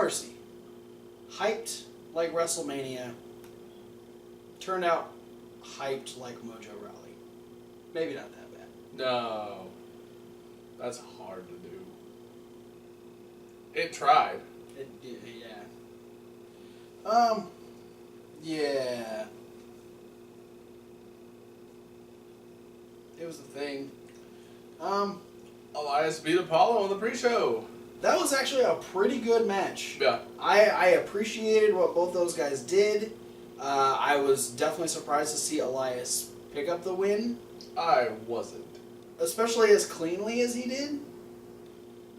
Mercy. Hyped like WrestleMania. Turned out hyped like Mojo Rawley. Maybe not that bad. No. That's hard to do. It tried. Yeah. Yeah. It was a thing. Elias beat Apollo on the pre-show. That was actually a pretty good match. Yeah. I appreciated what both those guys did. I was definitely surprised to see Elias pick up the win. I wasn't. Especially as cleanly as he did.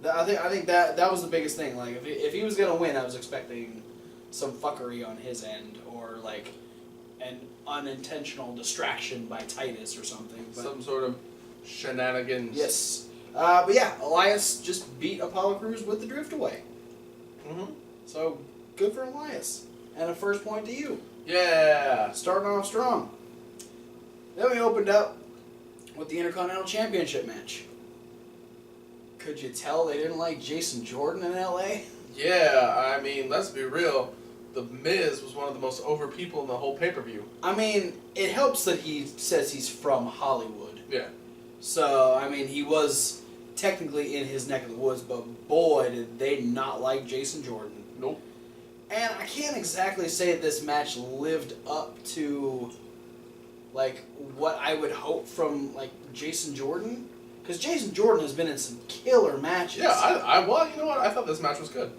I think that was the biggest thing. Like, if he was going to win, I was expecting some fuckery on his end, or like an unintentional distraction by Titus or something. But some sort of shenanigans. yes. But yeah, Elias just beat Apollo Crews with the drift away. Mm-hmm. So, good for Elias. And a first point to you. Yeah. Starting off strong. Then we opened up with the Intercontinental Championship match. Could you tell they didn't like Jason Jordan in LA? Yeah, I mean, let's be real. The Miz was one of the most over people in the whole pay-per-view. I mean, it helps that he says he's from Hollywood. Yeah. So, I mean, he was technically in his neck of the woods, but boy, did they not like Jason Jordan. Nope. And I can't exactly say that this match lived up to, like, what I would hope from, like, Jason Jordan. Because Jason Jordan has been in some killer matches. Yeah, well, you know what? I thought this match was good.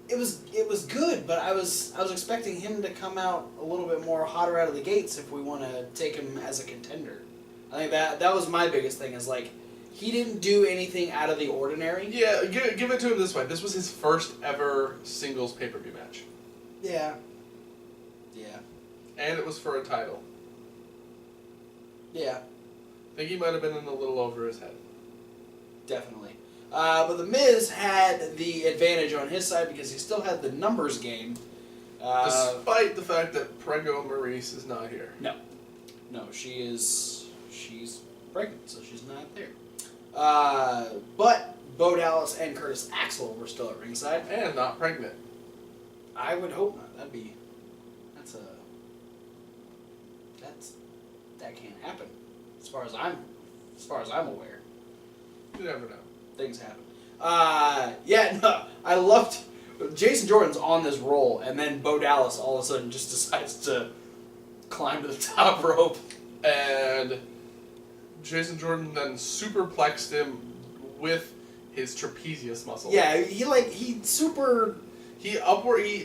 It was good, but I was expecting him to come out a little bit more hotter out of the gates if we want to take him as a contender. I think that was my biggest thing, is like, he didn't do anything out of the ordinary. Yeah, give it to him this way. This was his first ever singles pay-per-view match. Yeah. Yeah. And it was for a title. Yeah. I think he might have been in a little over his head. Definitely. But The Miz had the advantage on his side because he still had the numbers game. Despite the fact that Prego Maurice is not here. No, she's pregnant, so she's not there. But Bo Dallas and Curtis Axel were still at ringside. And not pregnant. I would hope not. That can't happen. As far as I'm aware. You never know. Things happen. Yeah, no, I loved Jason Jordan's on this roll, and then Bo Dallas all of a sudden just decides to climb to the top rope. And Jason Jordan then superplexed him with his trapezius muscle. Yeah, he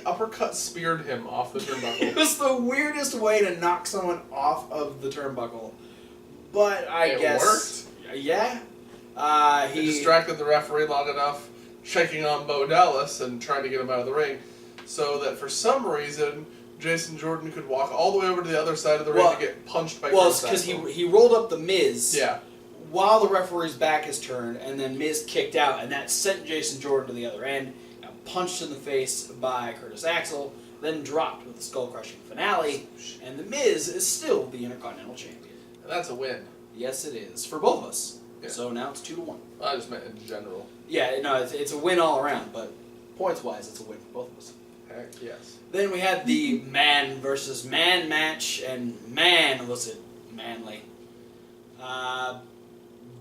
uppercut speared him off the turnbuckle. It was the weirdest way to knock someone off of the turnbuckle. But I guess it worked. Yeah. He distracted the referee long enough, checking on Bo Dallas and trying to get him out of the ring, so that for some reason Jason Jordan could walk all the way over to the other side of the ring to get punched by. Well, it's because he rolled up the Miz. Yeah. While the referee's back is turned, and then Miz kicked out, and that sent Jason Jordan to the other end, got punched in the face by Curtis Axel, then dropped with the skull-crushing finale, and the Miz is still the Intercontinental Champion. And that's a win. Yes, it is. For both of us. Yeah. So now it's 2-1. I just meant in general. Yeah, no, it's a win all around, but points-wise, it's a win for both of us. Heck yes. Then we had the man versus man match, and man, was it manly.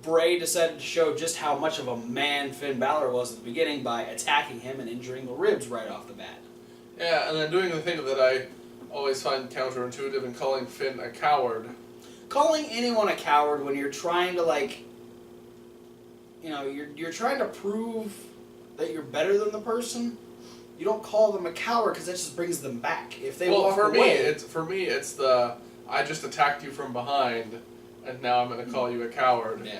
Bray decided to show just how much of a man Finn Balor was at the beginning by attacking him and injuring the ribs right off the bat. Yeah, and then doing the thing that I always find counterintuitive in calling Finn a coward. Calling anyone a coward when you're trying to, like, you know, you're trying to prove that you're better than the person, you don't call them a coward because that just brings them back. If they walk away... For me, it's the, I just attacked you from behind, and now I'm going to call you a coward. Yeah.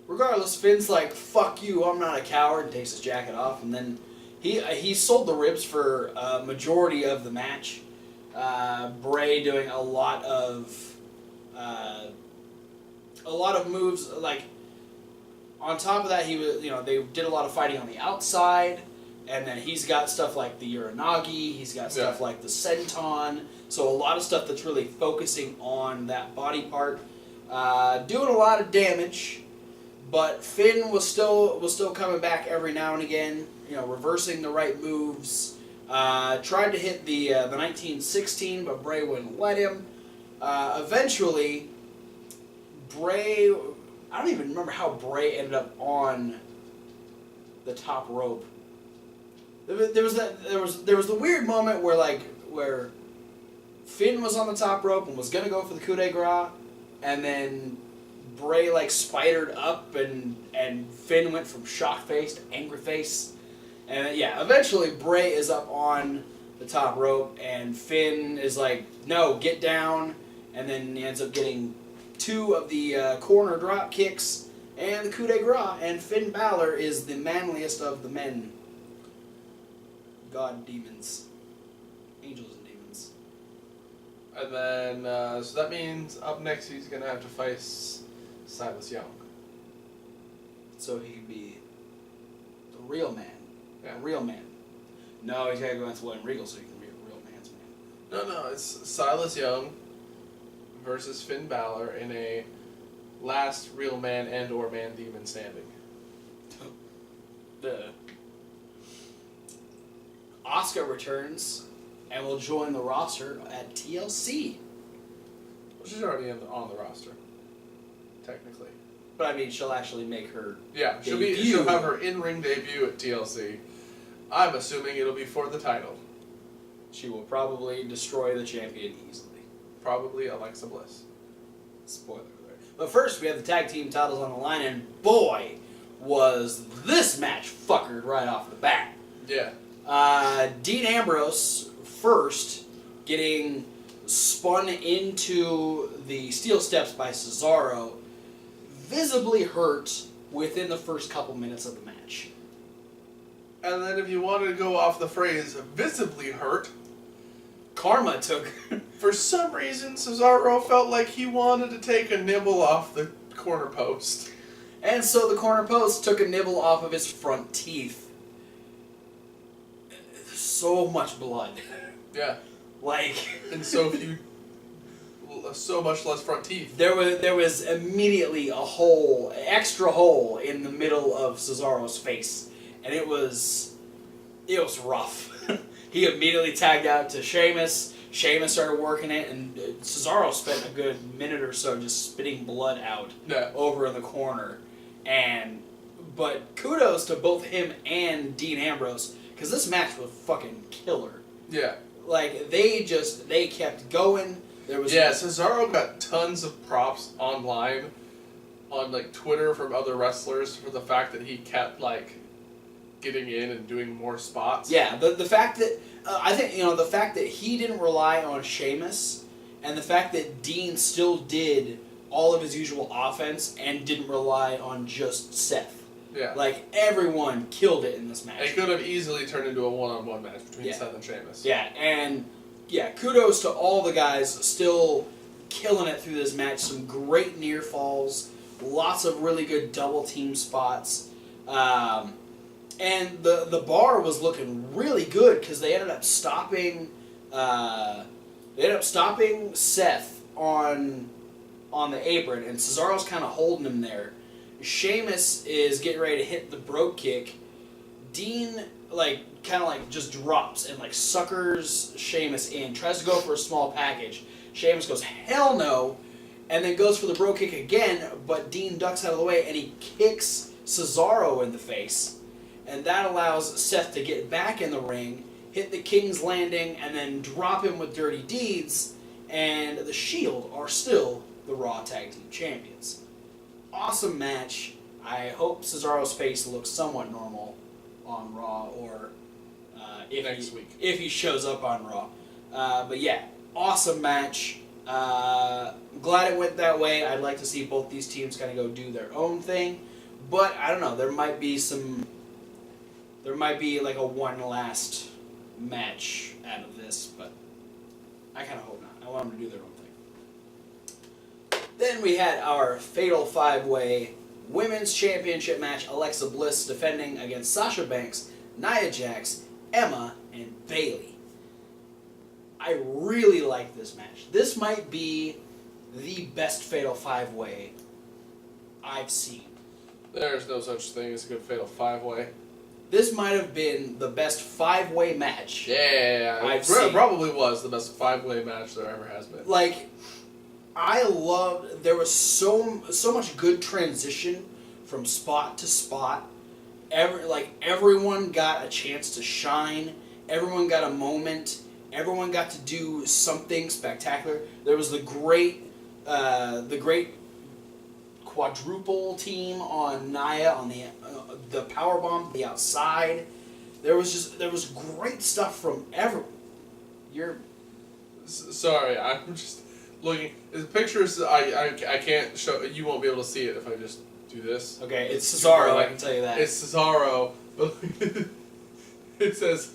Regardless, Finn's like, fuck you, I'm not a coward, and takes his jacket off, and then he sold the ribs for a majority of the match. Bray doing a lot of moves, like, on top of that, he was, you know, they did a lot of fighting on the outside, and then he's got stuff like the Uranagi, he's got stuff like the Senton, so a lot of stuff that's really focusing on that body part, doing a lot of damage, but Finn was still coming back every now and again, reversing the right moves. Tried to hit the 1916, but Bray wouldn't let him. Eventually, Bray... I don't even remember how Bray ended up on the top rope. There was the weird moment where Finn was on the top rope and was gonna go for the coup de grace, and then Bray spidered up and Finn went from shock face to angry face, and eventually Bray is up on the top rope and Finn is like, no, get down, and then he ends up getting 2 of the corner drop kicks and the coup de grace, and Finn Balor is the manliest of the men. God, demons. Angels and demons. And then, so that means up next he's going to have to face Silas Young. So he could be the real man. Yeah. A real man. No, he's got to go against William Regal so he can be a real man's man. No, it's Silas Young versus Finn Balor in a last real man and or man demon standing. The Asuka returns and will join the roster at TLC. Well, she's already on the roster, technically. But I mean, she'll actually make her debut. She'll have her in-ring debut at TLC. I'm assuming it'll be for the title. She will probably destroy the champion easily. Probably Alexa Bliss. Spoiler alert. But first, we have the tag team titles on the line, and boy, was this match fuckered right off the bat. Yeah. Dean Ambrose first getting spun into the steel steps by Cesaro, visibly hurt within the first couple minutes of the match. And then if you wanted to go off the phrase visibly hurt, Karma took... For some reason, Cesaro felt like he wanted to take a nibble off the corner post. And so the corner post took a nibble off of his front teeth. So much blood. Yeah. And so much less front teeth. There was immediately a extra hole in the middle of Cesaro's face. And it was rough. He immediately tagged out to Sheamus. Sheamus started working it, and Cesaro spent a good minute or so just spitting blood out over in the corner. But kudos to both him and Dean Ambrose, because this match was fucking killer. Yeah. They kept going. Cesaro got tons of props online on Twitter from other wrestlers for the fact that he kept getting in and doing more spots. Yeah, the fact that I think the fact that he didn't rely on Sheamus, and the fact that Dean still did all of his usual offense and didn't rely on just Seth. Yeah. Everyone killed it in this match. It could have easily turned into a one-on-one match between Seth and Sheamus. Yeah, and kudos to all the guys still killing it through this match. Some great near falls, lots of really good double team spots. And the bar was looking really good because they ended up stopping Seth on the apron, and Cesaro's kind of holding him there. Sheamus is getting ready to hit the brogue kick. Dean just drops and suckers Sheamus in, tries to go for a small package. Sheamus goes hell no, and then goes for the brogue kick again, but Dean ducks out of the way and he kicks Cesaro in the face. And that allows Seth to get back in the ring, hit the King's Landing, and then drop him with Dirty Deeds. And the Shield are still the Raw Tag Team Champions. Awesome match. I hope Cesaro's face looks somewhat normal on Raw, or next week if he shows up on Raw. But yeah, awesome match. Glad it went that way. I'd like to see both these teams kind of go do their own thing. But I don't know. There might be a one last match out of this, but I kind of hope not. I want them to do their own thing. Then we had our Fatal 5-Way Women's Championship match. Alexa Bliss defending against Sasha Banks, Nia Jax, Emma, and Bayley. I really like this match. This might be the best Fatal 5-Way I've seen. There's no such thing as a good Fatal 5-Way. this might have been the best 5-way match. Yeah, I've it seen. probably was the best 5-way match there ever has been. Like, I loved. There was so much good transition from spot to spot. Everyone got a chance to shine. Everyone got a moment. Everyone got to do something spectacular. There was the great quadruple team on Nia on the powerbomb, the outside. There was great stuff from everyone. Sorry, I'm just looking. The pictures I can't show. You won't be able to see it if I just do this. Okay, it's Cesaro. I can tell you that. It's Cesaro. It says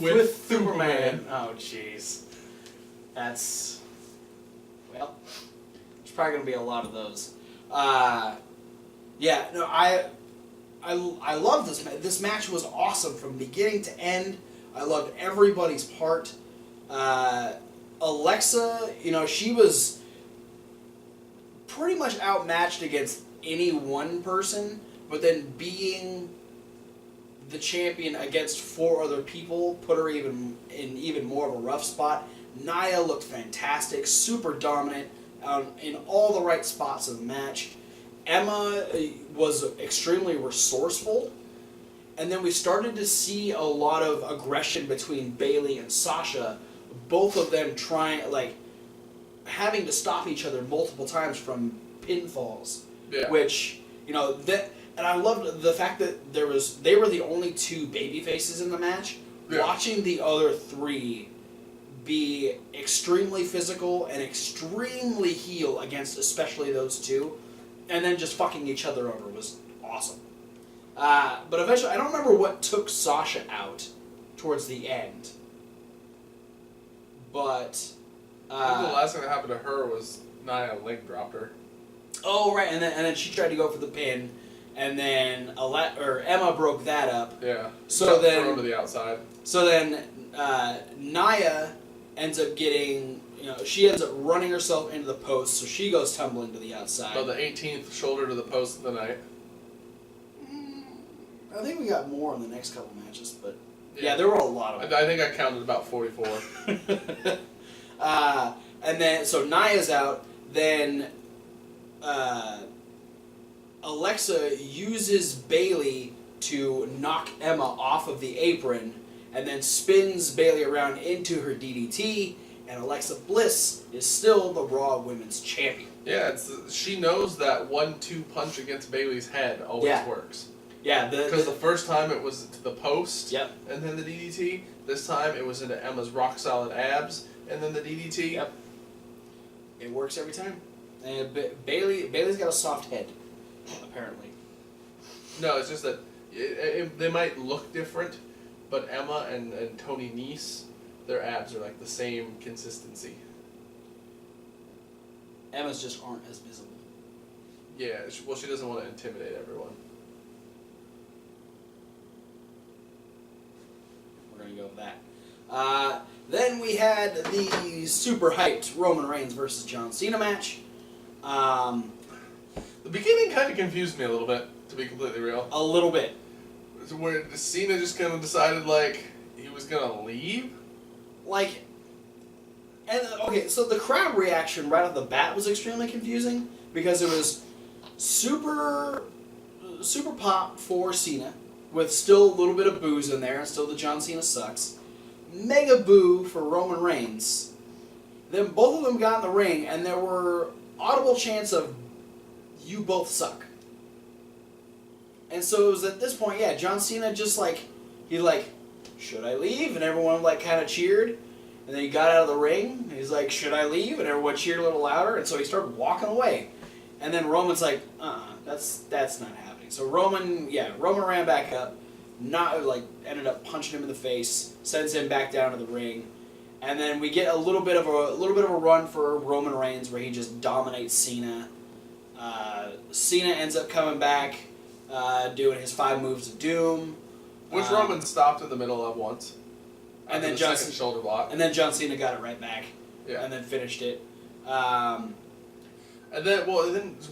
with Superman. Oh jeez, that's well. There's probably gonna be a lot of those. Yeah, no, I love this match. This match was awesome from beginning to end. I loved everybody's part. Alexa, she was pretty much outmatched against any one person, but then being the champion against 4 other people put her in even more of a rough spot. Nia looked fantastic, super dominant in all the right spots of the match. Emma was extremely resourceful, and then we started to see a lot of aggression between Bayley and Sasha, both of them having to stop each other multiple times from pinfalls. Yeah. Which, and I loved the fact that they were the only 2 baby faces in the match. Yeah. Watching the other 3 be extremely physical and extremely heel against especially those 2, and then just fucking each other over was awesome. But eventually, I don't remember what took Sasha out towards the end. But I think the last thing that happened to her was Nia leg dropped her. Oh right, and then she tried to go for the pin, and then Emma broke that up. Yeah. So then thrown to the outside. So then Nia ends up getting, she ends up running herself into the post, so she goes tumbling to the outside. So the 18th shoulder to the post of the night. I think we got more in the next couple matches, but yeah, there were a lot of them. I think I counted about 44. And then, so Nia's out, then Alexa uses Bayley to knock Emma off of the apron, and then spins Bayley around into her DDT, and Alexa Bliss is still the Raw Women's Champion. Yeah, she knows that 1-2 punch against Bayley's head always works. Yeah, because the first time it was to the post, yep, and then the DDT. This time it was into Emma's rock solid abs, and then the DDT. Yep. It works every time. And Bayley's got a soft head, apparently. No, it's just that they might look different, but Emma and Tony Nese, their abs are like the same consistency. Emma's just aren't as visible. Yeah, well, she doesn't want to intimidate everyone. We're going to go with that. Then we had the super hyped Roman Reigns versus John Cena match. The beginning kind of confused me a little bit, to be completely real. A little bit. Where Cena just kind of decided, he was going to leave? So the crowd reaction right off the bat was extremely confusing, because it was super pop for Cena, with still a little bit of boos in there, and still the John Cena sucks. Mega boo for Roman Reigns. Then both of them got in the ring, and there were audible chants of, "You both suck." And so it was at this point, John Cena just should I leave? And everyone kind of cheered. And then he got out of the ring. He's like, should I leave? And everyone cheered a little louder. And so he started walking away. And then Roman's like, that's not happening. So Roman ran back up, ended up punching him in the face, sends him back down to the ring. And then we get a little bit of a run for Roman Reigns where he just dominates Cena. Cena ends up coming back, doing his 5 moves of doom. Which Roman stopped in the middle of once. And then second shoulder block. And then John Cena got it right back. Yeah. And then finished it. And then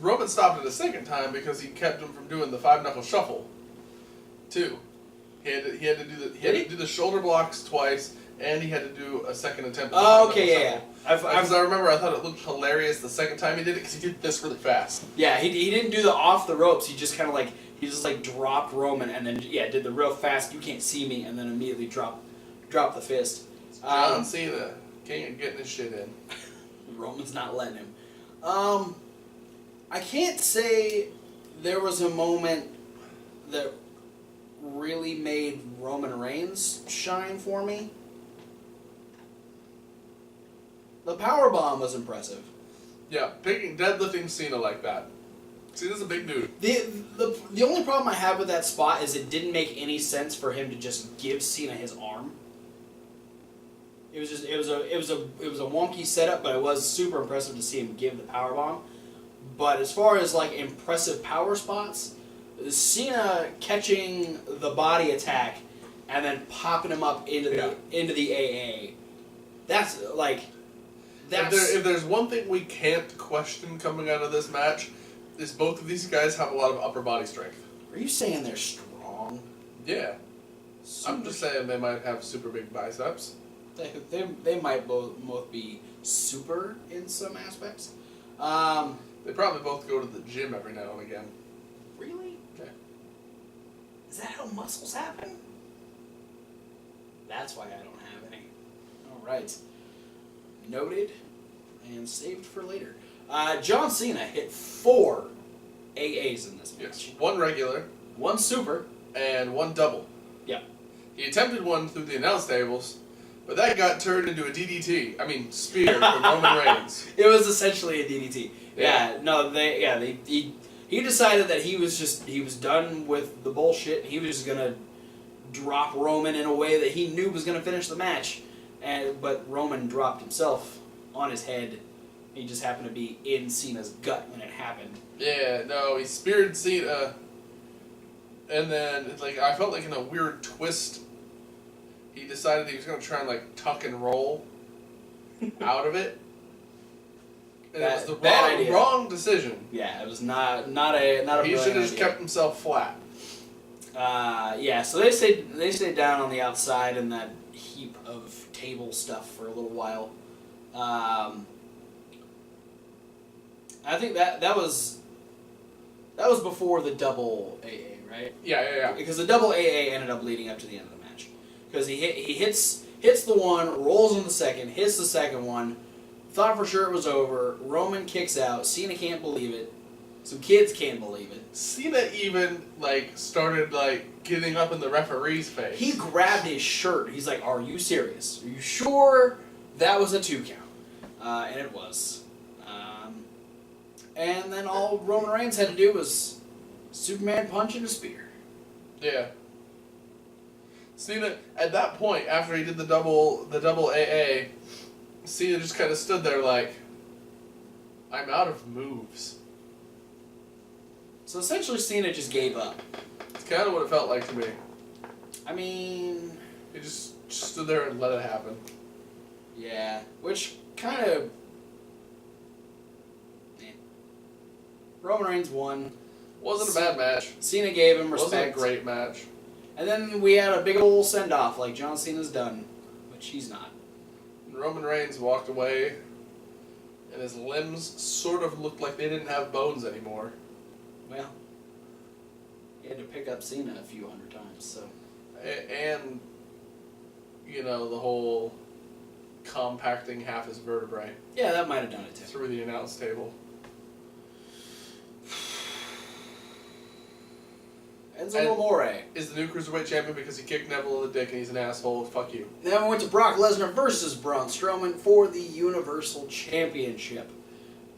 Roman stopped it a second time because he kept him from doing the 5-knuckle shuffle, too. He had to do the shoulder blocks twice, and he had to do a second attempt. Oh, okay, yeah. Because I remember, I thought it looked hilarious the second time he did it because he did this really fast. Yeah, he didn't do the off the ropes. He just kind of dropped Roman and then did the real fast. You can't see me, and then immediately dropped the fist. John Cena can't get his shit in. Roman's not letting him. I can't say there was a moment that really made Roman Reigns shine for me. The powerbomb was impressive. Yeah, deadlifting Cena like that. Cena's a big dude. The only problem I have with that spot is it didn't make any sense for him to just give Cena his arm. It was a wonky setup, but it was super impressive to see him give the powerbomb. But as far as like impressive power spots, Cena catching the body attack and then popping him up into the AA. That's like if there's one thing we can't question coming out of this match, is both of these guys have a lot of upper body strength. Are you saying they're strong? Yeah. I'm just saying they might have super big biceps. They might both be super in some aspects. They probably both go to the gym every now and again. Really? Okay. Is that how muscles happen? That's why I don't have any. All right. Noted and saved for later. John Cena hit 4 AAs in this match. Yes. 1 regular, 1 super, and 1 double. Yep. He attempted one through the announce tables, but that got turned into a DDT. I mean, spear from Roman Reigns. It was essentially a DDT. He decided that he was done with the bullshit. And he was just gonna drop Roman in a way that he knew was gonna finish the match, but Roman dropped himself on his head. He just happened to be in Cena's gut when it happened. Yeah, no, he speared Cena, and then I felt like in a weird twist, he decided he was gonna try and tuck and roll out of it. And it was the wrong decision. Yeah, it was not a. He should have just kept himself flat. So they stayed down on the outside in that heap of table stuff for a little while. I think that was before the double AA, right? Yeah. Because the double AA ended up leading up to the end of the match. Because he hits the one, rolls on the second, hits the second one. Thought for sure it was over. Roman kicks out. Cena can't believe it. Some kids can't believe it. Cena even started getting up in the referee's face. He grabbed his shirt. He's like, "Are you serious? Are you sure that was a 2 count?" And it was. And then all Roman Reigns had to do was Superman punch and a spear. Yeah. Cena, at that point, after he did the double AA, Cena just kind of stood there I'm out of moves. So essentially Cena just gave up. It's kind of what it felt like to me. I mean... He just stood there and let it happen. Yeah, which kind of... Roman Reigns won. Wasn't a bad match. Cena gave him respect. Wasn't a great match. And then we had a big old send-off like John Cena's done, which he's not. Roman Reigns walked away, and his limbs sort of looked like they didn't have bones anymore. Well, he had to pick up Cena a few hundred times, so... And, the whole compacting half his vertebrae. Yeah, that might have done it too. Through the announce table. Enzo Amore is the new Cruiserweight champion because he kicked Neville in the dick and he's an asshole. Fuck you. Then we went to Brock Lesnar versus Braun Strowman for the Universal Championship.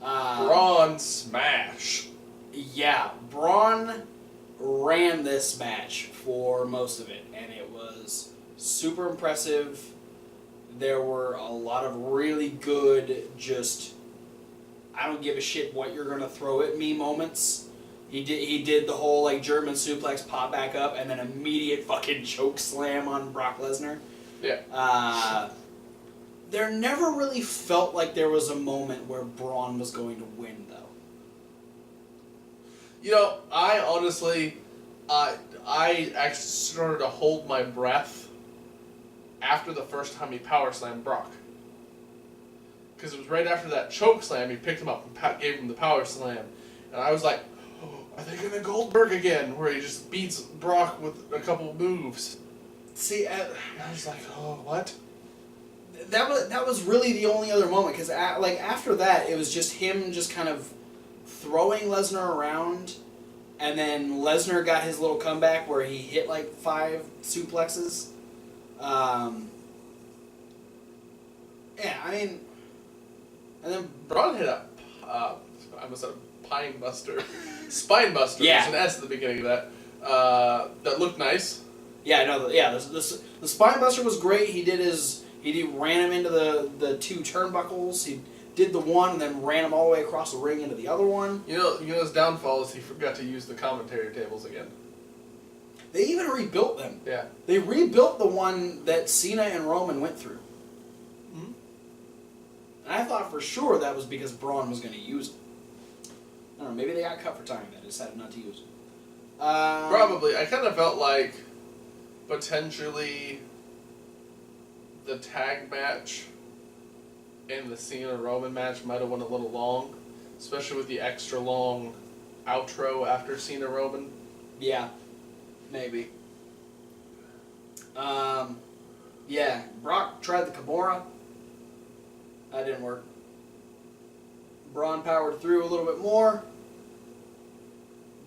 Braun smash. Yeah, Braun ran this match for most of it, and it was super impressive. There were a lot of really good, I don't give a shit what you're going to throw at me moments. He did the whole German suplex, pop back up, and then immediate fucking choke slam on Brock Lesnar. Yeah. There never really felt like there was a moment where Braun was going to win, though. I honestly, I actually started to hold my breath after the first time he power slammed Brock. Because it was right after that choke slam, he picked him up and gave him the power slam. And I was like, oh, are they going to Goldberg again? Where he just beats Brock with a couple moves. See, I was like, oh, what? That was really the only other moment, because after that, it was just him just kind of throwing Lesnar around, and then Lesnar got his little comeback where he hit like 5 suplexes. Yeah, I mean, and then Braun hit I almost said a spine buster. Yeah. There's an S at the beginning of that. That looked nice. Yeah, no, the spine buster was great. He ran him into the 2 turnbuckles. He did the one and then ran him all the way across the ring into the other one. You know his downfall is he forgot to use the commentary tables again. They even rebuilt them. Yeah. They rebuilt the one that Cena and Roman went through. Mm-hmm. And I thought for sure that was because Braun was going to use them. I don't know, maybe they got cut for time and decided not to use them. Probably. I kind of felt like potentially the tag match and the Cena-Roman match might have went a little long, especially with the extra long outro after Cena-Roman. Yeah, maybe. Yeah, Brock tried the Kimura. That didn't work. Braun powered through a little bit more,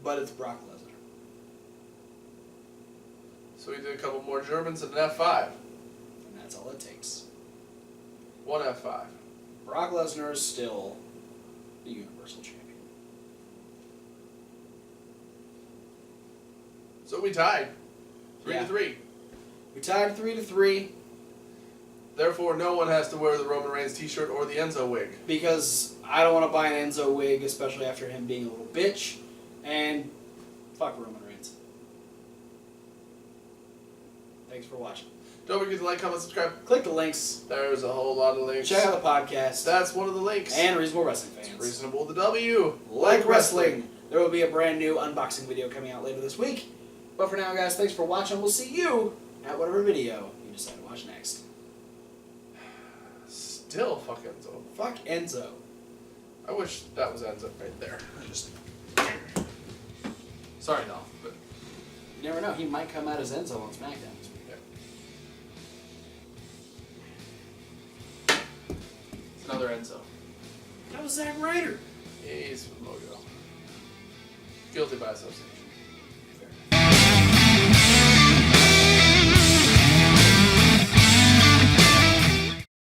but it's Brock Lesnar. So he did a couple more Germans and an F5. And that's all it takes. One F5. Brock Lesnar is still the Universal Champion. So we tied. 3-3. We tied 3-3. Therefore, no one has to wear the Roman Reigns t-shirt or the Enzo wig. Because I don't want to buy an Enzo wig, especially after him being a little bitch. And fuck Roman Reigns. Thanks for watching. Don't forget to like, comment, subscribe. Click the links. There's a whole lot of links. Check out the podcast. That's one of the links. And Reasonable Wrestling It's fans. reasonable to W. Like wrestling. There will be a brand new unboxing video coming out later this week. But for now, guys, thanks for watching. We'll see you at whatever video you decide to watch next. Still fuck Enzo. Fuck Enzo. I wish that was Enzo right there. Sorry, Dolph, but You never know. He might come out as Enzo on SmackDown this week. yeah. It's another Enzo. That was Zack Ryder. He's from Mojo. Guilty by association.